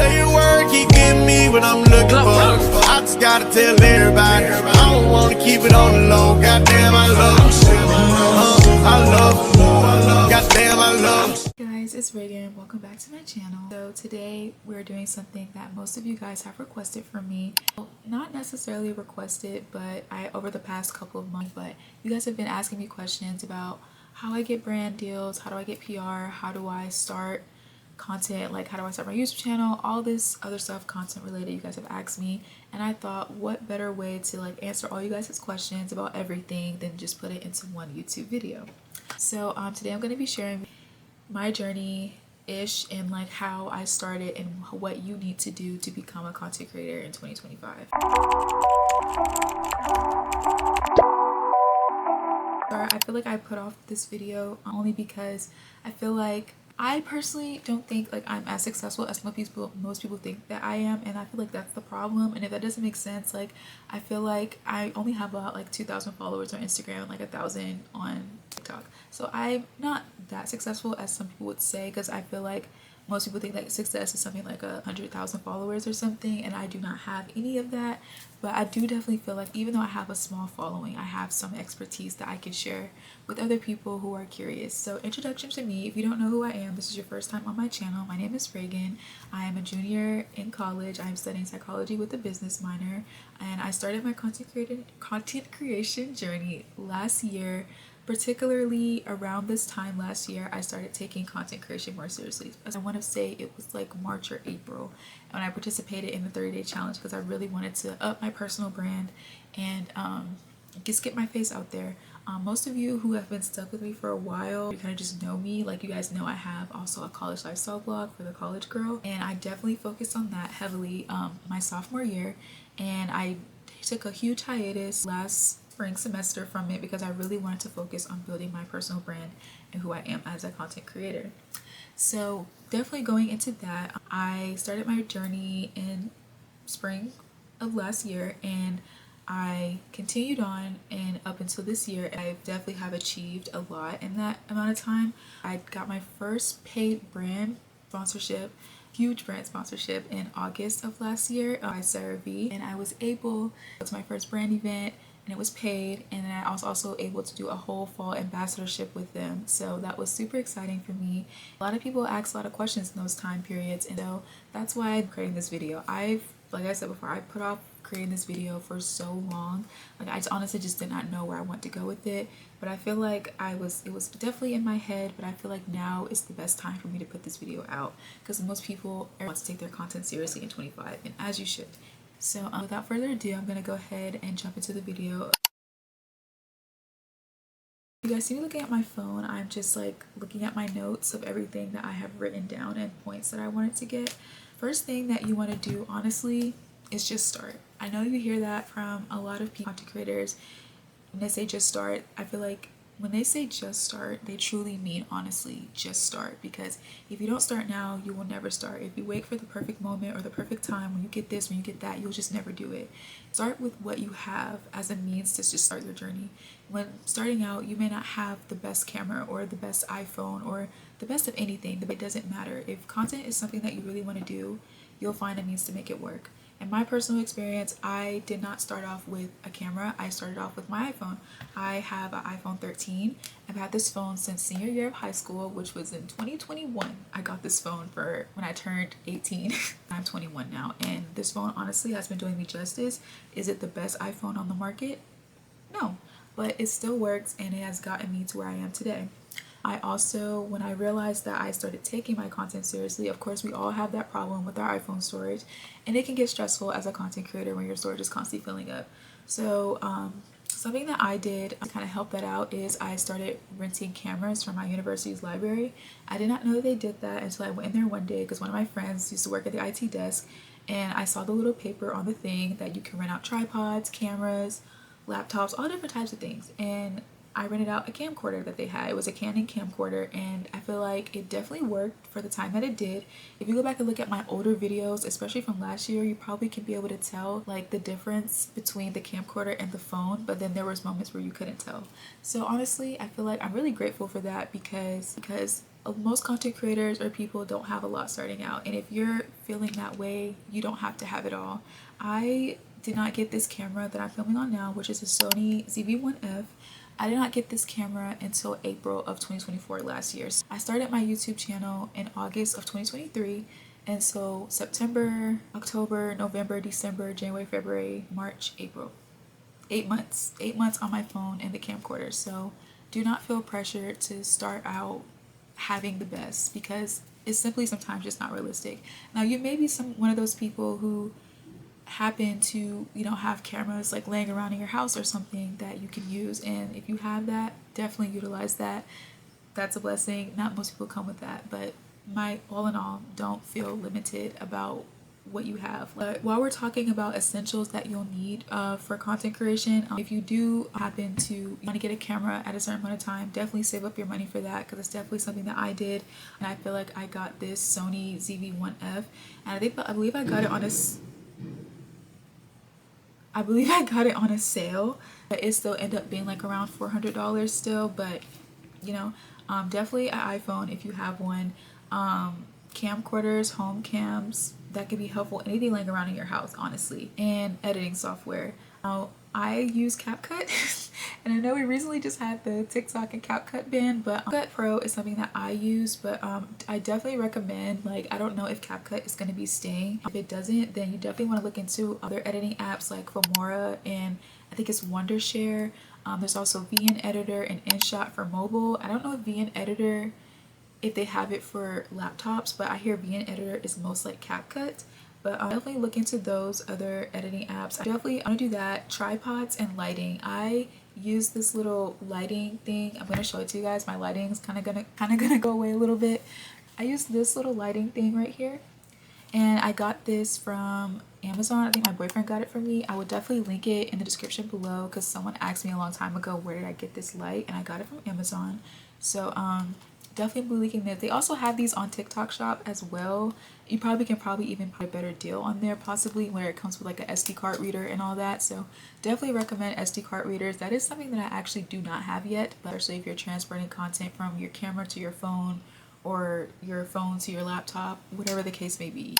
say a word, keep getting me what I'm looking for. I just gotta tell everybody, I don't wanna keep it on the low. Goddamn, I love you. I love you. Goddamn, I love you. Hey guys, it's Reagan. Welcome back to my channel. So today we're doing something that most of you guys have requested from me. Well, not necessarily requested, but over the past couple of months, but you guys have been asking me questions about how I get brand deals, how do I get PR, how do I start content, like how do I start my YouTube channel, all this other stuff content related you guys have asked me, and I thought what better way to like answer all you guys' questions about everything than just put it into one YouTube video. So today I'm going to be sharing my journey ish and like how I started and what you need to do to become a content creator in 2025. I feel like I put off this video only because I feel like I personally don't think like I'm as successful as most people think that I am, and I feel like that's the problem. And if that doesn't make sense, like I feel like I only have about like 2,000 followers on Instagram and like 1,000 on TikTok, so I'm not that successful as some people would say, because I feel like most people think like success is something like 100,000 followers or something, and I do not have any of that. But I do definitely feel like even though I have a small following, I have some expertise that I can share with other people who are curious. So introduction to me, if you don't know who I am, this is your first time on my channel, my name is Reagan. I am a junior in college. I am studying psychology with a business minor, and I started my content creation journey last year. Particularly around this time last year, I started taking content creation more seriously. I want to say it was like March or April when I participated in the 30-day challenge, because I really wanted to up my personal brand and just get my face out there. Most of you who have been stuck with me for a while, you kind of just know me. Like you guys know I have also a college lifestyle blog for the college girl, and I definitely focused on that heavily my sophomore year, and I took a huge hiatus last spring semester from it because I really wanted to focus on building my personal brand and who I am as a content creator. So definitely going into that, I started my journey in spring of last year, and I continued on, and up until this year I definitely have achieved a lot in that amount of time. I got my first paid brand sponsorship, huge brand sponsorship, in August of last year by CeraVe, and I was able to go to my first brand event, and it was paid, and then I was also able to do a whole fall ambassadorship with them. So that was super exciting for me. A lot of people ask a lot of questions in those time periods, and so that's why I'm creating this video. Like I said before, I put off creating this video for so long. Like I honestly just did not know where I want to go with it, but I feel like it was definitely in my head, but I feel like now is the best time for me to put this video out, because most people want to take their content seriously in 25, and as you should. So without further ado, I'm gonna go ahead and jump into the video. You guys see me looking at my phone. I'm just like looking at my notes of everything that I have written down and points that I wanted to get. First thing that you want to do, honestly, is just start. I know you hear that from a lot of people, content creators, when they say just start. I feel like when they say just start, they truly mean honestly just start, because if you don't start now, you will never start. If you wait for the perfect moment or the perfect time, when you get this, when you get that, you'll just never do it. Start with what you have as a means to just start your journey. When starting out, you may not have the best camera or the best iPhone or the best of anything, but it doesn't matter. If content is something that you really want to do, you'll find a means to make it work. In my personal experience, I did not start off with a camera. I started off with my iPhone. I have an iPhone 13. I've had this phone since senior year of high school, which was in 2021. I got this phone for when I turned 18. I'm 21 now, and this phone honestly has been doing me justice. Is it the best iPhone on the market? No, but it still works, and it has gotten me to where I am today. I also, when I realized that I started taking my content seriously, of course we all have that problem with our iPhone storage, and it can get stressful as a content creator when your storage is constantly filling up. So something that I did to kind of help that out is I started renting cameras from my university's library. I did not know they did that until I went in there one day, because one of my friends used to work at the IT desk, and I saw the little paper on the thing that you can rent out tripods, cameras, laptops, all different types of things, and I rented out a camcorder that they had. It was a Canon camcorder, and I feel like it definitely worked for the time that it did. If you go back and look at my older videos, especially from last year, you probably can be able to tell like the difference between the camcorder and the phone, but then there was moments where you couldn't tell. So honestly, I feel like I'm really grateful for that, because most content creators or people don't have a lot starting out, and if you're feeling that way, you don't have to have it all. I did not get this camera that I'm filming on now, which is a Sony ZV-1F. I did not get this camera until April of 2024 last year. So I started my YouTube channel in August of 2023, and so September, October, November, December, January, February, March, April. 8 months. 8 months on my phone and the camcorder. So do not feel pressured to start out having the best, because it's simply sometimes just not realistic. Now you may be one of those people who happen to, you know, have cameras like laying around in your house or something that you can use, and if you have that, definitely utilize that. That's a blessing. Not most people come with that, but all in all, don't feel limited about what you have. But while we're talking about essentials that you'll need for content creation, if you do happen to want to get a camera at a certain amount of time, definitely save up your money for that, because it's definitely something that I did, and I feel like I got this Sony ZV-1F, and I believe I got it on a sale, but it still ended up being like around $400 still. But you know, definitely an iPhone if you have one. Camcorders, home cams, that could be helpful. Anything laying around in your house, honestly, and editing software. Now, I use Capcut, and I know we recently just had the TikTok and Capcut ban, but Capcut Pro is something that I use. But I definitely recommend, like, I don't know if Capcut is going to be staying. If it doesn't, then you definitely want to look into other editing apps like Filmora, and I think it's Wondershare. There's also VN Editor and InShot for mobile. I don't know if VN Editor, if they have it for laptops, but I hear VN Editor is most like CapCut. But definitely look into those other editing apps. I definitely want to do that. Tripods and lighting. I use this little lighting thing. I'm gonna show it to you guys. My lighting's kind of gonna go away a little bit. I use this little lighting thing right here, and I got this from Amazon. I think my boyfriend got it for me. I will definitely link it in the description below, because someone asked me a long time ago where did I get this light, and I got it from Amazon. So definitely linking this. They also have these on TikTok Shop as well. You probably can even buy a better deal on there, possibly, where it comes with like a SD card reader and all that. So definitely recommend SD card readers. That is something that I actually do not have yet, but especially if you're transferring content from your camera to your phone, or your phone to your laptop, whatever the case may be.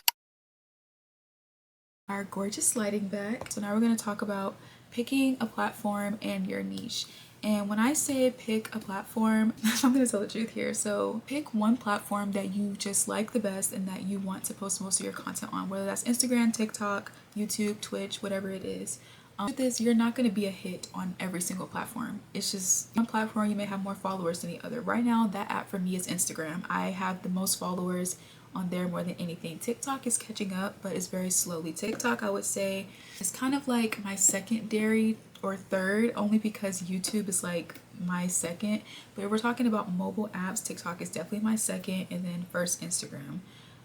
Our gorgeous lighting back. So now we're going to talk about picking a platform and your niche. And when I say pick a platform, I'm going to tell the truth here. So pick one platform that you just like the best and that you want to post most of your content on, whether that's Instagram, TikTok, YouTube, Twitch, whatever it is. With this, you're not going to be a hit on every single platform. It's just one platform you may have more followers than the other. Right now, that app for me is Instagram. I have the most followers on there more than anything. TikTok is catching up, but it's very slowly. TikTok, I would say, is kind of like my secondary or third, only because YouTube is like my second. But if we're talking about mobile apps, TikTok is definitely my second, and then first Instagram.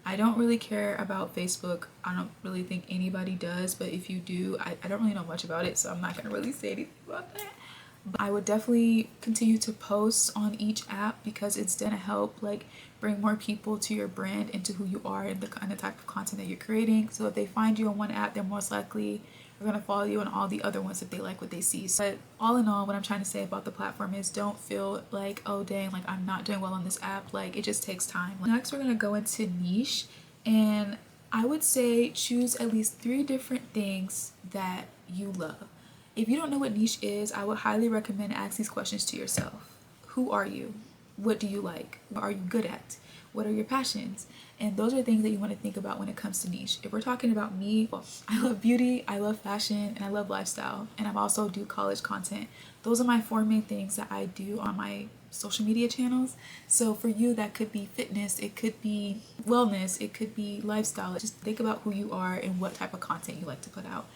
I don't really care about Facebook. I don't really think anybody does, but if you do, I don't really know much about it, so I'm not gonna really say anything about that. But I would definitely continue to post on each app, because it's gonna help like bring more people to your brand and to who you are and the kind of type of content that you're creating. So if they find you on one app, they're most likely are gonna follow you on all the other ones if they like what they see. So, but all in all, what I'm trying to say about the platform is, don't feel like, oh dang, like I'm not doing well on this app. Like, it just takes time. Next, we're gonna go into niche, and I would say choose at least 3 different things that you love. If you don't know what niche is, I would highly recommend ask these questions to yourself. Who are you? What do you like? What are you good at? What are your passions? And those are things that you want to think about when it comes to niche. If we're talking about me, well, I love beauty, I love fashion, and I love lifestyle. And I also do college content. Those are my 4 main things that I do on my social media channels. So for you, that could be fitness, it could be wellness, it could be lifestyle. Just think about who you are and what type of content you like to put out.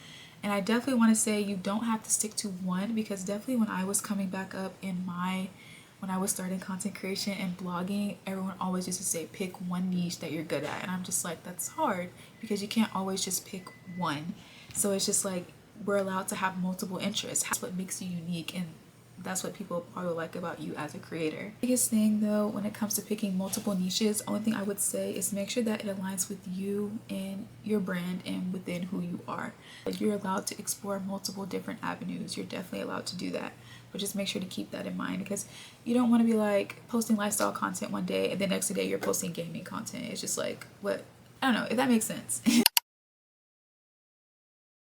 And I definitely want to say you don't have to stick to one, because definitely when I was coming back up when I was starting content creation and blogging, everyone always used to say pick one niche that you're good at, and I'm just like, that's hard, because you can't always just pick one. So it's just like, we're allowed to have multiple interests. That's what makes you unique, and that's what people probably like about you as a creator. The biggest thing though when it comes to picking multiple niches, only thing I would say is make sure that it aligns with you and your brand and within who you are. If you're allowed to explore multiple different avenues, you're definitely allowed to do that. but just make sure to keep that in mind, because you don't want to be like posting lifestyle content one day and the next day you're posting gaming content. It's just like, what? I don't know if that makes sense.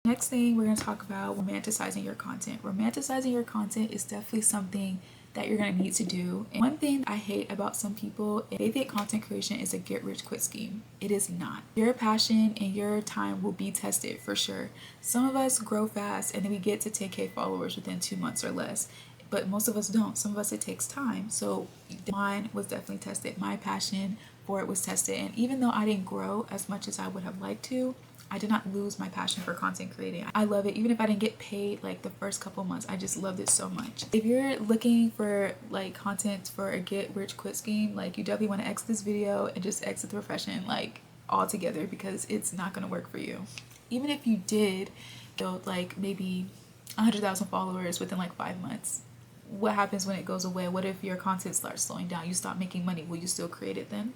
Next thing we're going to talk about, romanticizing your content. Romanticizing your content is definitely something that you're going to need to do. And one thing I hate about some people, they think content creation is a get rich quick scheme. It is not. Your passion and your time will be tested for sure. Some of us grow fast and then we get to 10K followers within 2 months or less, but most of us don't. Some of us, it takes time. So mine was definitely tested. My passion for it was tested. And even though I didn't grow as much as I would have liked to, I did not lose my passion for content creating. I love it. Even if I didn't get paid like the first couple months, I just loved it so much. If you're looking for like content for a get rich quick scheme, like you definitely want to exit this video and just exit the profession like altogether, because it's not going to work for you. Even if you did build like maybe 100,000 followers within like 5 months, what happens when it goes away? What if your content starts slowing down? You stop making money. Will you still create it then?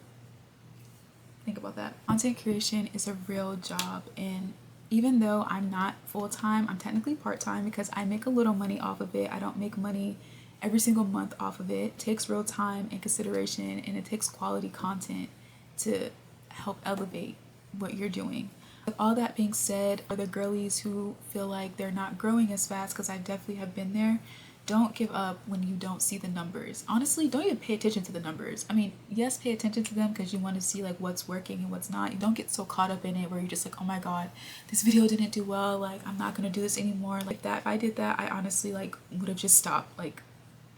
Think about that. Content creation is a real job, and even though I'm not full-time, I'm technically part-time because I make a little money off of it. I don't make money every single month off of it. It takes real time and consideration, and it takes quality content to help elevate what you're doing. With all that being said, for the girlies who feel like they're not growing as fast, because I definitely have been there, don't give up when you don't see the numbers. Honestly, don't even pay attention to the numbers. I mean, yes, pay attention to them because you want to see like what's working and what's not. You don't get so caught up in it where you're just like, oh my god, this video didn't do well, like I'm not gonna do this anymore. Like that, if I did that, I honestly like would have just stopped like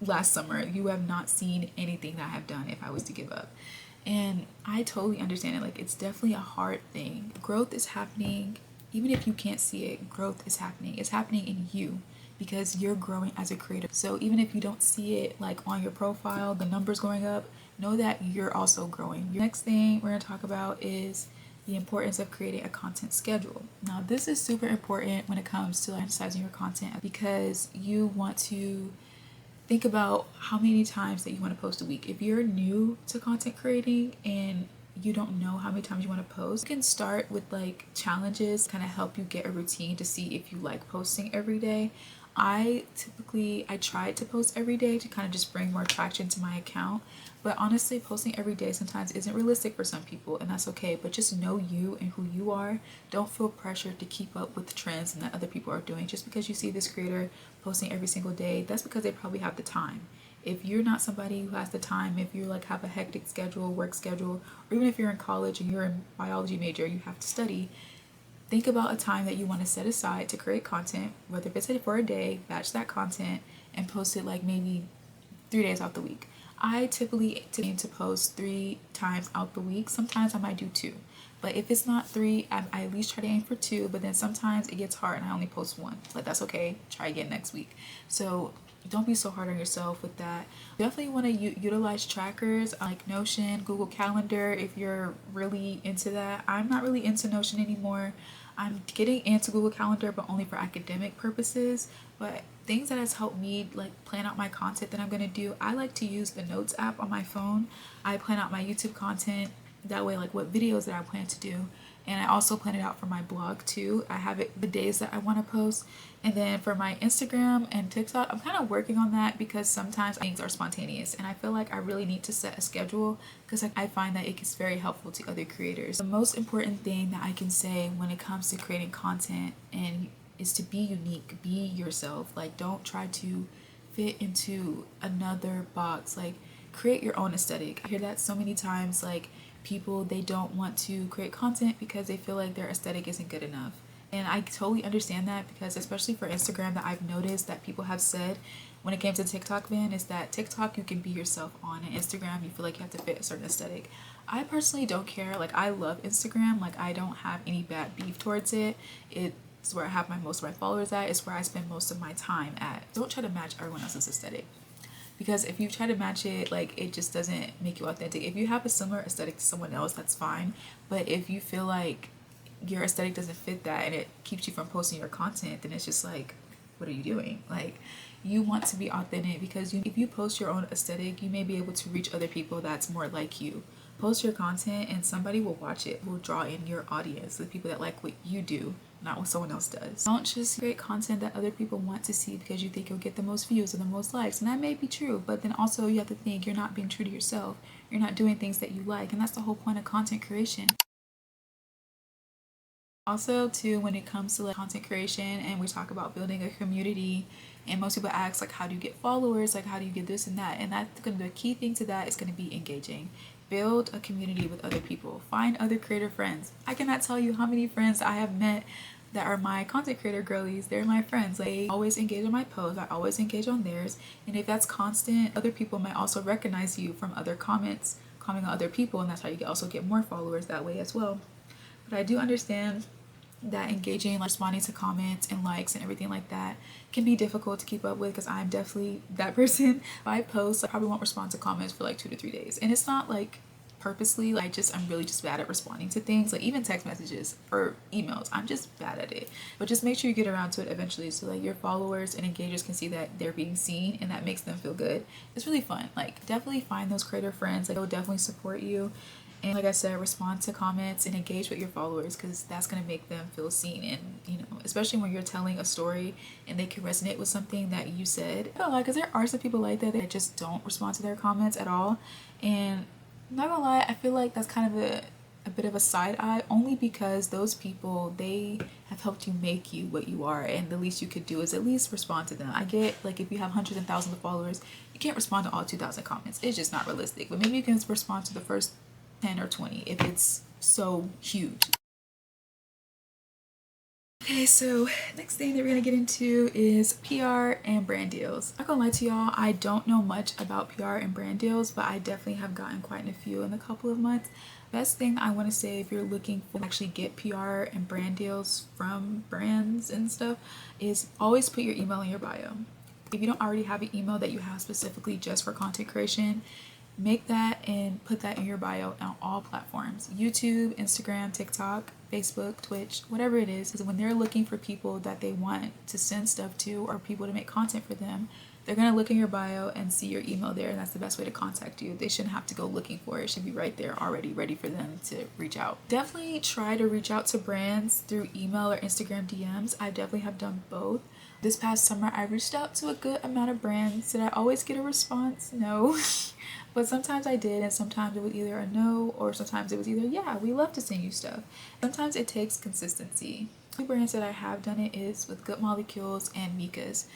last summer. You have not seen anything that I have done if I was to give up. And I totally understand it. Like, it's definitely a hard thing. Growth is happening. Even if you can't see it, growth is happening. It's happening in you because you're growing as a creator. So even if you don't see it like on your profile, the numbers going up, know that you're also growing. Your next thing we're going to talk about is the importance of creating a content schedule. Now, this is super important when it comes to emphasizing your content, because you want to think about how many times that you want to post a week. If you're new to content creating and you don't know how many times you want to post, you can start with like challenges, kind of help you get a routine to see if you like posting every day. I tried to post every day to kind of just bring more traction to my account, but honestly, posting every day sometimes isn't realistic for some people, and that's okay. But just know you and who you are. Don't feel pressured to keep up with the trends and that other people are doing. Just because you see this creator posting every single day, that's because they probably have the time. If you're not somebody who has the time, if you like have a hectic schedule, work schedule, or even if you're in college and you're a biology major, you have to study, think about a time that you want to set aside to create content, whether it's for a day, batch that content and post it like maybe 3 days out the week. I typically aim to post 3 times out the week. Sometimes I might do 2, but if it's not 3, I at least try to aim for 2, but then sometimes it gets hard and I only post 1, but that's okay. Try again next week. So don't be so hard on yourself with that. Definitely want to utilize trackers like Notion, Google Calendar if you're really into that. I'm not really into Notion anymore. I'm getting into Google Calendar, but only for academic purposes. But things that has helped me like plan out my content that I'm going to do, I like to use the Notes app on my phone. I plan out my YouTube content that way, like what videos that I plan to do. And I also plan it out for my blog too. I have it the days that I want to post. And then for my Instagram and TikTok, I'm kind of working on that because sometimes things are spontaneous. And I feel like I really need to set a schedule because I find that it is very helpful to other creators. The most important thing that I can say when it comes to creating content and is to be unique, be yourself. Like, don't try to fit into another box. Like, create your own aesthetic. I hear that so many times, like, people, they don't want to create content because they feel like their aesthetic isn't good enough. And I totally understand that, because especially for Instagram, that I've noticed that people have said when it came to TikTok ban is that TikTok you can be yourself on, and Instagram you feel like you have to fit a certain aesthetic. I personally don't care. Like, I love Instagram. Like, I don't have any bad beef towards it. It's where I have most of my followers at. It's where I spend most of my time at. Don't try to match everyone else's aesthetic, because if you try to match it, like, it just doesn't make you authentic. If you have a similar aesthetic to someone else, that's fine. But if you feel like your aesthetic doesn't fit that and it keeps you from posting your content, then it's just like, what are you doing? Like, you want to be authentic, because if you post your own aesthetic, you may be able to reach other people that's more like you. Post your content and somebody will watch it, will draw in your audience, the people that like what you do, not what someone else does. Don't just create content that other people want to see because you think you'll get the most views or the most likes, and that may be true, but then also you have to think you're not being true to yourself. You're not doing things that you like, and that's the whole point of content creation. Also too, when it comes to like content creation and we talk about building a community, and most people ask like, how do you get followers, like how do you get this and that, and that's gonna be the key thing to that is going to be engaging. Build a community with other people, find other creator friends. I cannot tell you how many friends I have met that are my content creator girlies. They're my friends. Like, they always engage on my posts, I always engage on theirs, and if that's constant, other people might also recognize you from other comments on other people, and that's how you also get more followers that way as well. But I do understand that engaging, like responding to comments and likes and everything like that can be difficult to keep up with, because I'm definitely that person. If I post, I probably won't respond to comments for like 2 to 3 days, and it's not like purposely, like I'm really just bad at responding to things, like even text messages or emails, I'm just bad at it. But just make sure you get around to it eventually, so like your followers and engagers can see that they're being seen, and that makes them feel good. It's really fun. Like, definitely find those creator friends, like they'll definitely support you. And like I said, respond to comments and engage with your followers, because that's going to make them feel seen. And, you know, especially when you're telling a story and they can resonate with something that you said. I don't lie, because there are some people like that just don't respond to their comments at all. And I'm not gonna lie, I feel like that's kind of a bit of a side eye, only because those people, they have helped you make you what you are, and the least you could do is at least respond to them. I get, like, if you have hundreds and thousands of followers, you can't respond to all 2,000 comments. It's just not realistic. But maybe you can respond to the first 10 or 20 if it's so huge. Okay, so next thing that we're gonna get into is PR and brand deals. I'm not gonna lie to y'all, I don't know much about PR and brand deals, but I definitely have gotten quite a few in a couple of months. Best thing I want to say, if you're looking for actually get PR and brand deals from brands and stuff, is always put your email in your bio. If you don't already have an email that you have specifically just for content creation, make that and put that in your bio on all platforms: YouTube, Instagram, TikTok, Facebook, Twitch, whatever it is. Because when they're looking for people that they want to send stuff to or people to make content for them, they're going to look in your bio and see your email there, and that's the best way to contact you. They shouldn't have to go looking for it. It should be right there already ready for them to reach out. Definitely try to reach out to brands through email or Instagram DMs. I definitely have done both. This past summer, I reached out to a good amount of brands. Did I always get a response? No. But sometimes I did, and sometimes it was either a no, or sometimes it was either, yeah, we love to send you stuff. Sometimes it takes consistency. The brands that I have done it is with Good Molecules and Mika's.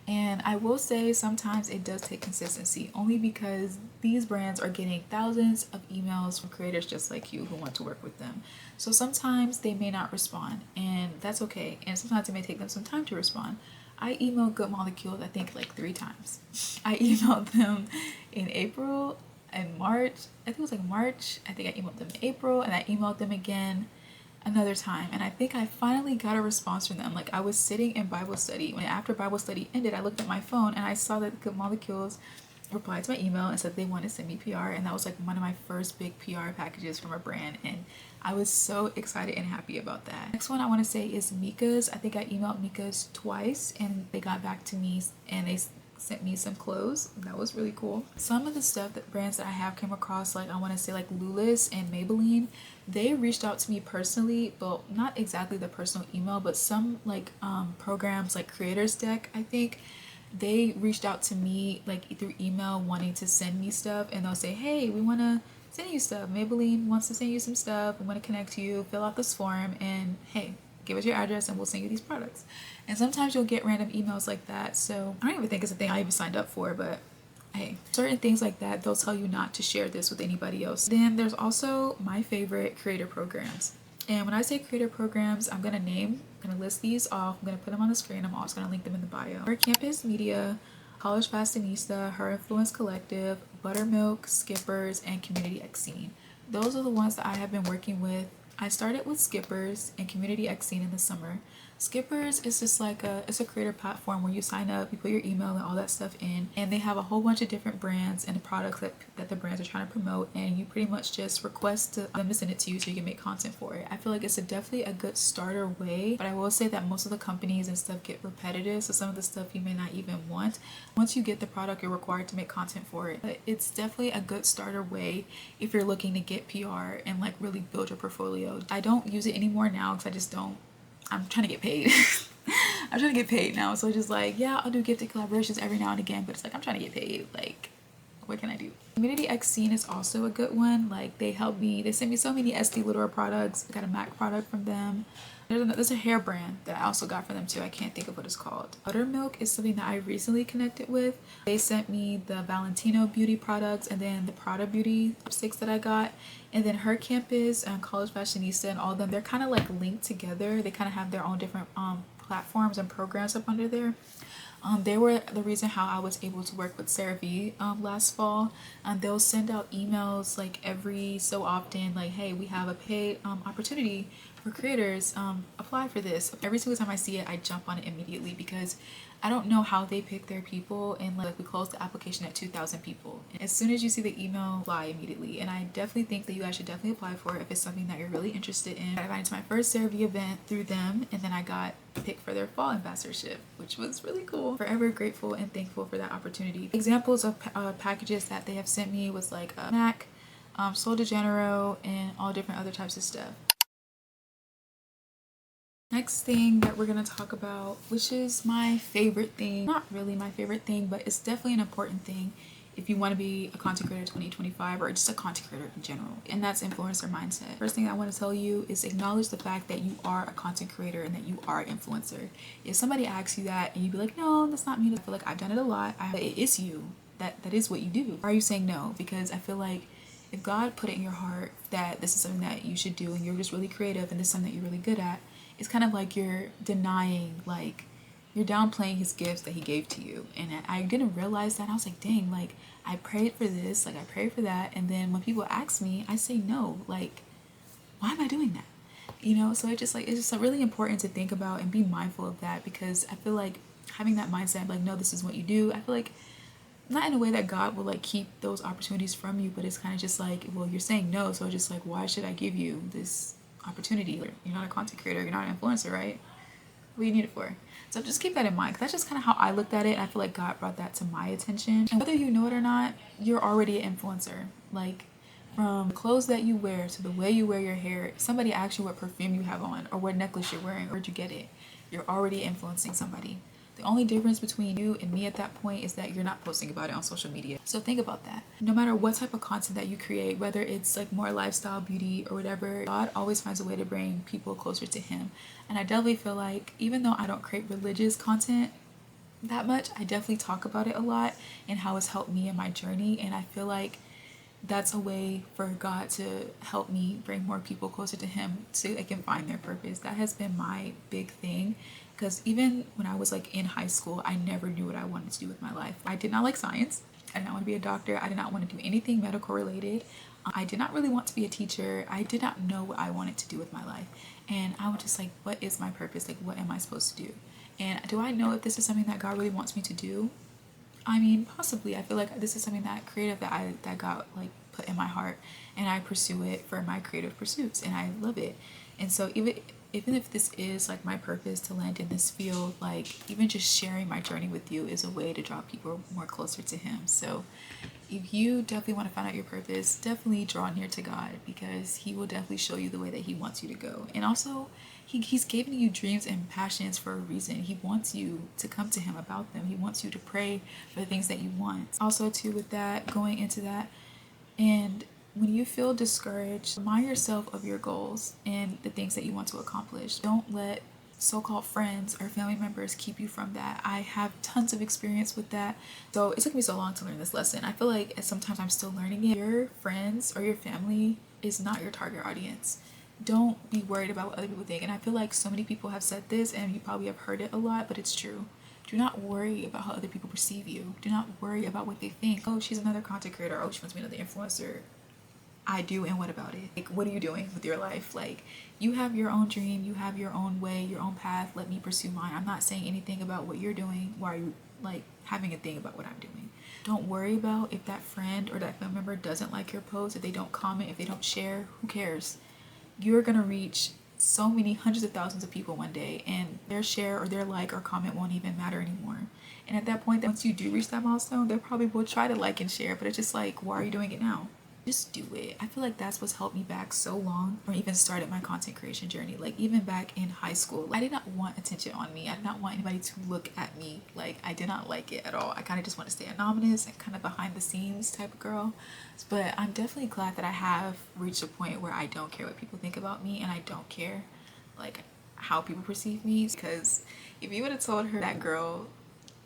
And I will say sometimes it does take consistency, only because these brands are getting thousands of emails from creators just like you who want to work with them. So sometimes they may not respond, and that's okay. And sometimes it may take them some time to respond. I emailed Good Molecules, I think, like 3 times. I emailed them in April and March. I think it was like March. I think I emailed them in April, and I emailed them again another time, and I think I finally got a response from them. Like, I was sitting in Bible study, when after Bible study ended, I looked at my phone and I saw that Good Molecules replied to my email and said they wanted to send me PR, and that was like one of my first big PR packages from a brand, and I was so excited and happy about that. Next one I want to say is Mika's. I think I emailed Mika's twice, and they got back to me and they sent me some clothes. That was really cool. Some of the stuff that brands that I have come across, like I want to say like Lula's and Maybelline, they reached out to me personally, but not exactly the personal email, but some like programs like Creators Deck, I think they reached out to me like through email wanting to send me stuff, and they'll say, hey, we want to send you stuff. Maybelline wants to send you some stuff. We want to connect you. Fill out this form, and hey, give us your address and we'll send you these products. And sometimes you'll get random emails like that. So I don't even think it's a thing I even signed up for, but hey, certain things like that, they'll tell you not to share this with anybody else. Then there's also my favorite creator programs. And when I say creator programs, I'm gonna list these off. I'm gonna put them on the screen. I'm also gonna link them in the bio. Her Campus Media, College Fashionista, Her Influence Collective, Buttermilk, Skippers, and Community X Scene. Those are the ones that I have been working with. I started with Skippers and Community X Scene in the summer. Skippers is just like it's a creator platform where you sign up, you put your email and all that stuff in, and they have a whole bunch of different brands and products that the brands are trying to promote, and you pretty much just request them to send it to you so you can make content for it. I feel like it's definitely a good starter way, but I will say that most of the companies and stuff get repetitive, so some of the stuff you may not even want. Once you get the product, you're required to make content for it, but it's definitely a good starter way if you're looking to get PR and like really build your portfolio. I don't use it anymore now because I just don't. I'm trying to get paid. I'm trying to get paid now, so just like, yeah, I'll do gifted collaborations every now and again, but it's like I'm trying to get paid. Like, what can I do? Community X Scene is also a good one. Like, they helped me. They sent me so many Estee Lauder products. I got a MAC product from them. There's a hair brand that I also got from them too. I can't think of what it's called. Buttermilk is something that I recently connected with. They sent me the Valentino beauty products and then the Prada beauty lipsticks that I got. And then Her Campus and College Fashionista and all of them, they're kind of like linked together. They kind of have their own different platforms and programs up under there. They were the reason how I was able to work with CeraVe last fall. They'll send out emails like every so often, like, hey, we have a paid opportunity for creators, apply for this. Every single time I see it, I jump on it immediately because I don't know how they pick their people, and like we closed the application at 2,000 people. And as soon as you see the email, apply immediately. And I definitely think that you guys should definitely apply for it if it's something that you're really interested in. I got into my first CeraVe event through them, and then I got picked for their fall ambassadorship, which was really cool. Forever grateful and thankful for that opportunity. Examples of packages that they have sent me was like MAC, Sol de Janeiro, and all different other types of stuff. Next thing that we're going to talk about, which is my favorite thing, not really my favorite thing, but it's definitely an important thing if you want to be a content creator 2025 or just a content creator in general, and that's influencer mindset. First thing I want to tell you is acknowledge the fact that you are a content creator and that you are an influencer. If somebody asks you that and you be like, no, that's not me, I feel like I've done it a lot. It is you. That is what you do. Why are you saying no? Because I feel like if God put it in your heart that this is something that you should do and you're just really creative and this is something that you're really good at, it's kind of like you're denying, like you're downplaying his gifts that he gave to you. And I didn't realize that. I was like, dang, like I prayed for this, like I prayed for that, and then when people ask me, I say no. Like, why am I doing that? You know, so it's just really important to think about and be mindful of that, because I feel like having that mindset, like, no, this is what you do, I feel like not in a way that God will like keep those opportunities from you, but it's kind of just like, well, you're saying no, so it's just like, why should I give you this opportunity? You're not a content creator, you're not an influencer, right? What do you need it for? So just keep that in mind, because that's just kind of how I looked at it. I feel like God brought that to my attention, and whether you know it or not, you're already an influencer. Like, from the clothes that you wear to the way you wear your hair, if somebody asks you what perfume you have on or what necklace you're wearing, where'd you get it, you're already influencing somebody. The only difference between you and me at that point is that you're not posting about it on social media. So think about that. No matter what type of content that you create, whether it's like more lifestyle, beauty, or whatever, God always finds a way to bring people closer to him. And I definitely feel like, even though I don't create religious content that much, I definitely talk about it a lot and how it's helped me in my journey. And I feel like that's a way for God to help me bring more people closer to him so they can find their purpose. That has been my big thing, because even when I was like in high school, I never knew what I wanted to do with my life. I did not like science. I did not want to be a doctor. I did not want to do anything medical related. I did not really want to be a teacher. I did not know what I wanted to do with my life. And I was just like, what is my purpose? Like, what am I supposed to do? And do I know if this is something that God really wants me to do? I mean, possibly. I feel like this is something that creative that God like put in my heart, and I pursue it for my creative pursuits, and I love it. And so even if this is like my purpose to land in this field, like even just sharing my journey with you is a way to draw people more closer to him. So if you definitely want to find out your purpose, definitely draw near to God, because he will definitely show you the way that he wants you to go. And also, he's given you dreams and passions for a reason. He wants you to come to him about them. He wants you to pray for the things that you want. Also too, with that, going into that, and when you feel discouraged, remind yourself of your goals and the things that you want to accomplish. Don't let so-called friends or family members keep you from that. I have tons of experience with that, so it took me so long to learn this lesson. I feel like sometimes I'm still learning it. Your friends or your family is not your target audience. Don't be worried about what other people think. And I feel like so many people have said this, and you probably have heard it a lot, but it's true. Do not worry about how other people perceive you. Do not worry about what they think. Oh, she's another content creator. Oh, she wants to be another influencer. I do, and what about it? Like, what are you doing with your life? Like, you have your own dream, you have your own way, your own path. Let me pursue mine. I'm not saying anything about what you're doing. Why are you like having a thing about what I'm doing? Don't worry about if that friend or that family member doesn't like your post, if they don't comment, if they don't share. Who cares? You're gonna reach so many hundreds of thousands of people one day, and their share or their like or comment won't even matter anymore. And at that point, once you do reach that milestone, they probably will try to like and share, but it's just like, why are you doing it now? Just do it. I feel like that's what's helped me back so long, or even started my content creation journey. Like, even back in high school, I did not want attention on me. I did not want anybody to look at me. Like, I did not like it at all. I kind of just want to stay anonymous and kind of behind the scenes type of girl. But I'm definitely glad that I have reached a point where I don't care what people think about me, and I don't care like how people perceive me. Because if you would have told her, that girl,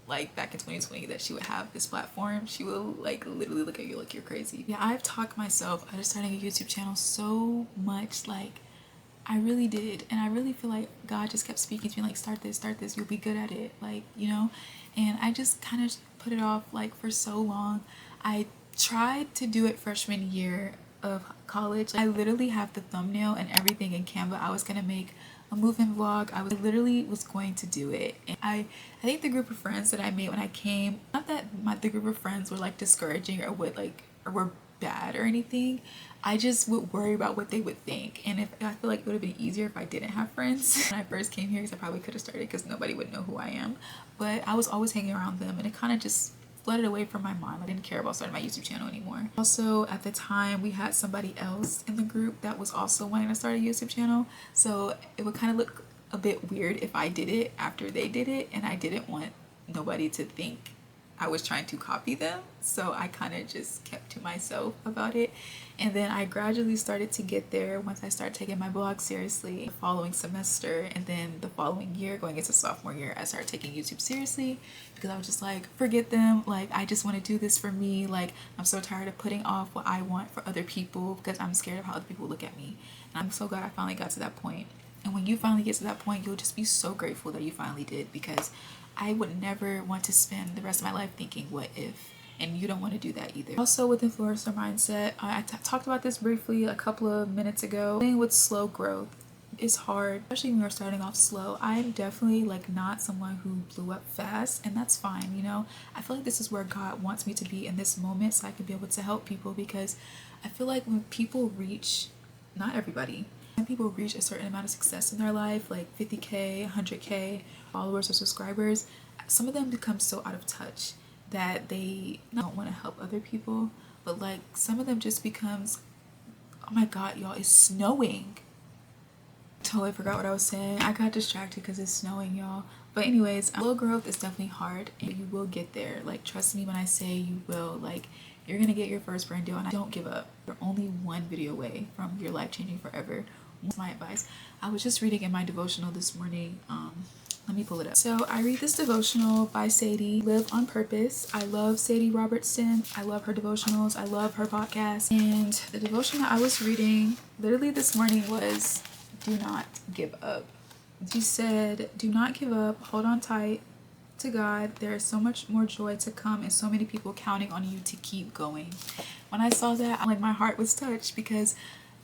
like back in 2020, that she would have this platform, she will like literally look at you like you're crazy. Yeah, I've talked myself out of starting a YouTube channel so much. Like, I really did, and I really feel like God just kept speaking to me like, start this, you'll be good at it, like, you know. And I just kind of put it off like for so long. I tried to do it freshman year of college. I literally have the thumbnail and everything in Canva. I was gonna make a movement vlog. I literally was going to do it. And I think the group of friends that I made when I came, not that the group of friends were like discouraging or would like, or were bad or anything. I just would worry about what they would think. And if I feel like it would have been easier if I didn't have friends when I first came here, because I probably could have started because nobody would know who I am. But I was always hanging around them, and it kind of just flooded away from my mind. I didn't care about starting my YouTube channel anymore. Also, at the time, we had somebody else in the group that was also wanting to start a YouTube channel, so it would kind of look a bit weird if I did it after they did it, and I didn't want nobody to think I was trying to copy them, so I kind of just kept to myself about it. And then I gradually started to get there once I started taking my blog seriously the following semester, and then the following year, going into sophomore year, I started taking YouTube seriously, because I was just like, forget them, like, I just want to do this for me. Like, I'm so tired of putting off what I want for other people because I'm scared of how other people look at me. And I'm so glad I finally got to that point. And when you finally get to that point, you'll just be so grateful that you finally did, because I would never want to spend the rest of my life thinking, what if? And you don't want to do that either. Also, with influencer mindset, I talked about this briefly a couple of minutes ago. Dealing with slow growth is hard, especially when you're starting off slow. I'm definitely like not someone who blew up fast, and that's fine, you know. I feel like this is where God wants me to be in this moment, so I can be able to help people, because I feel like when people reach, not everybody, when people reach a certain amount of success in their life, like 50K, 100K followers or subscribers, some of them become so out of touch that they don't want to help other people. But like, some of them just becomes, oh my god, y'all, it's snowing. Totally forgot what I was saying. I got distracted because it's snowing, y'all. But anyways, slow growth is definitely hard, and you will get there. Like, trust me when I say you will. Like, you're gonna get your first brand deal, and don't give up. You're only one video away from your life changing forever. That's my advice. I was just reading in my devotional this morning. Let me pull it up. So I read this devotional by Sadie, Live on Purpose. I love Sadie Robertson. I love her devotionals. I love her podcast. And the devotion that I was reading literally this morning was, do not give up. She said, do not give up. Hold on tight to God. There is so much more joy to come, and so many people counting on you to keep going. When I saw that, like, my heart was touched, because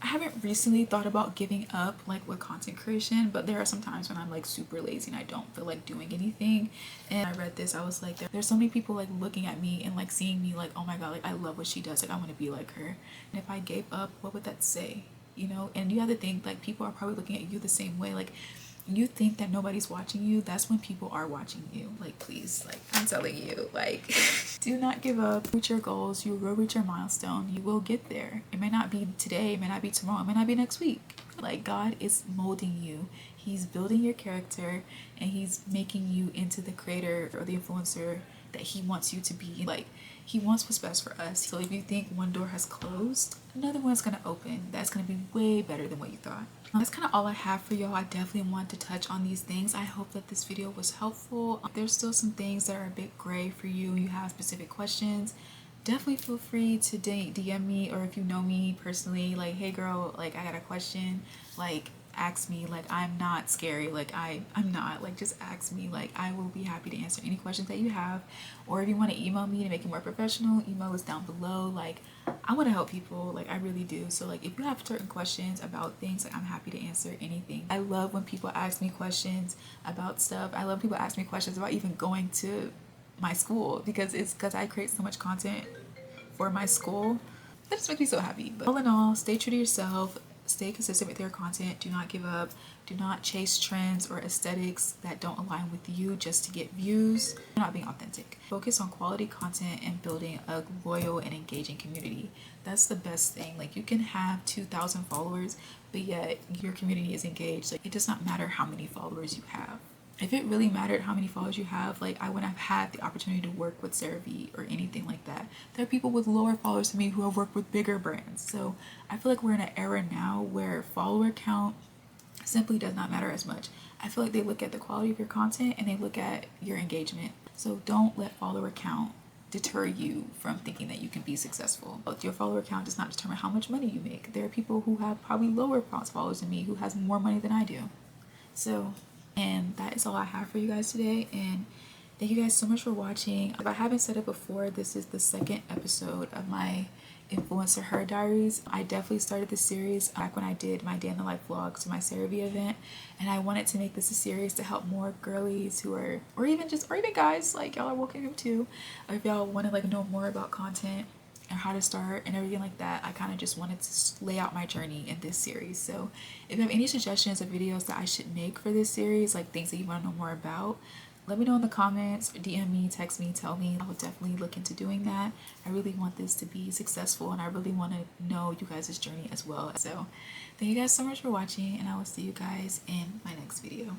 I haven't recently thought about giving up like with content creation, but there are some times when I'm like super lazy and I don't feel like doing anything. And I read this, I was like, there's so many people like looking at me and like seeing me like, oh my god, like I love what she does, like I want to be like her. And if I gave up, what would that say, you know? And you have to think, like, people are probably looking at you the same way. Like, you think that nobody's watching you, that's when people are watching you. Like, please, like, I'm telling you, like, do not give up. Reach your goals. You will reach your milestone. You will get there. It may not be today, it may not be tomorrow, it may not be next week. Like, God is molding you. He's building your character, and he's making you into the creator or the influencer that he wants you to be. Like, he wants what's best for us. So if you think one door has closed, another one's gonna open. That's gonna be way better than what you thought. That's kind of all I have for y'all. I definitely want to touch on these things. I hope that this video was helpful. There's still some things that are a bit gray for you. You have specific questions, definitely feel free to DM me, or if you know me personally, like, hey girl, like I got a question, like ask me. Like, I'm not scary, like I'm not, like, just ask me. Like, I will be happy to answer any questions that you have. Or if you want to email me to make it more professional, email is down below. Like, I want to help people, like I really do. So like if you have certain questions about things, like I'm happy to answer anything. I love when people ask me questions about stuff. I love people ask me questions about even going to my school, because I create so much content for my school. That just makes me so happy. But all in all, stay true to yourself, stay consistent with your content, do not give up, do not chase trends or aesthetics that don't align with you just to get views. You're not being authentic. Focus on quality content and building a loyal and engaging community. That's the best thing. Like you can have 2,000 followers, but yet your community is engaged. Like it does not matter how many followers you have. If it really mattered how many followers you have, like I wouldn't have had the opportunity to work with CeraVe or anything like that. There are people with lower followers than me who have worked with bigger brands. So I feel like we're in an era now where follower count simply does not matter as much. I feel like they look at the quality of your content and they look at your engagement. So don't let follower count deter you from thinking that you can be successful. Your follower count does not determine how much money you make. There are people who have probably lower followers than me who has more money than I do. So, and that is all I have for you guys today, and thank you guys so much for watching. If I haven't said it before, this is the second episode of my InfluenceHer Diaries. I definitely started this series back when I did my day in the life vlogs to my CeraVe event, and I wanted to make this a series to help more girlies who are, or even guys, like y'all are welcome too, or if y'all want to like know more about content and how to start and everything like that. I kind of just wanted to lay out my journey in this series. So if you have any suggestions of videos that I should make for this series, like things that you want to know more about, let me know in the comments, DM me, text me, tell me. I will definitely look into doing that. I really want this to be successful, and I really want to know you guys' journey as well. So thank you guys so much for watching, and I will see you guys in my next video.